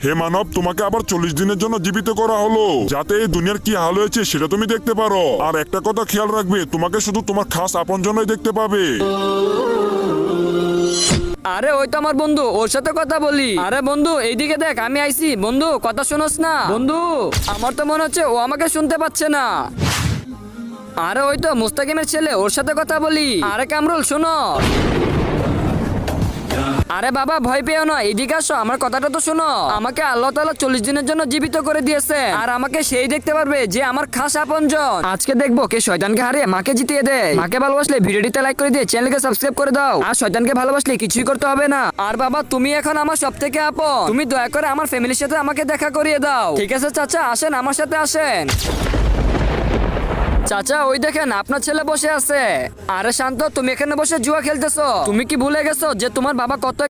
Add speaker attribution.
Speaker 1: হে মানব, তোমাকে আবার 40 দিনের জন্য জীবিত করা হলো, যাতে এই দুনিয়ার কি হাল হয়েছে সেটা তুমি দেখতে পারো। আর একটা কথা খেয়াল রাখবে, তোমাকে শুধু তোমার খাস আপনজনই দেখতে পাবে।
Speaker 2: আরে ওই তো আমার বন্ধু, ওর সাথে কথা বলি। আরে বন্ধু এইদিকে দেখ, আমি আইছি। বন্ধু কথা শোনস না? বন্ধু আমার তো মনে হচ্ছে ও আমাকে শুনতে পাচ্ছে না। আরে ওই তো মুস্তাকিমের ছেলে, ওর সাথে কথা বলি। আরে কামরুল শোনো। আরে বাবা ভয় পেও না, এদিকে আসো, আমার কথাটা তো শোনো। আমাকে আল্লাহ তাআলা 40 দিনের জন্য জীবিত করে দিয়েছে, আর আমাকে সেই দেখতে পারবে যে আমার খাস আপনজন। আজকে দেখবো কে শয়তানকে হারিয়ে মাকে জিতিয়ে দেয়। মাকে ভালোবাসলে ভিডিওটিতে লাইক করে দিয়ে চ্যানেলকে সাবস্ক্রাইব করে দাও। আর শয়তানকে ভালোবাসলে কিছুই করতে হবে না। আর বাবা তুমি এখন আমার সব থেকে আপন, তুমি দয়া করে আমার ফ্যামিলির সাথে আমাকে দেখা করিয়ে দাও। ঠিক আছে চাচা, আসেন আমার সাথে আসেন। চাচা ওই দেখেন আপনার ছেলে বসে আছে। আরে শান্ত, তুমি এখানে বসে জুয়া খেলতেছো? তুমি কি ভুলে গেছো যে তোমার বাবা কত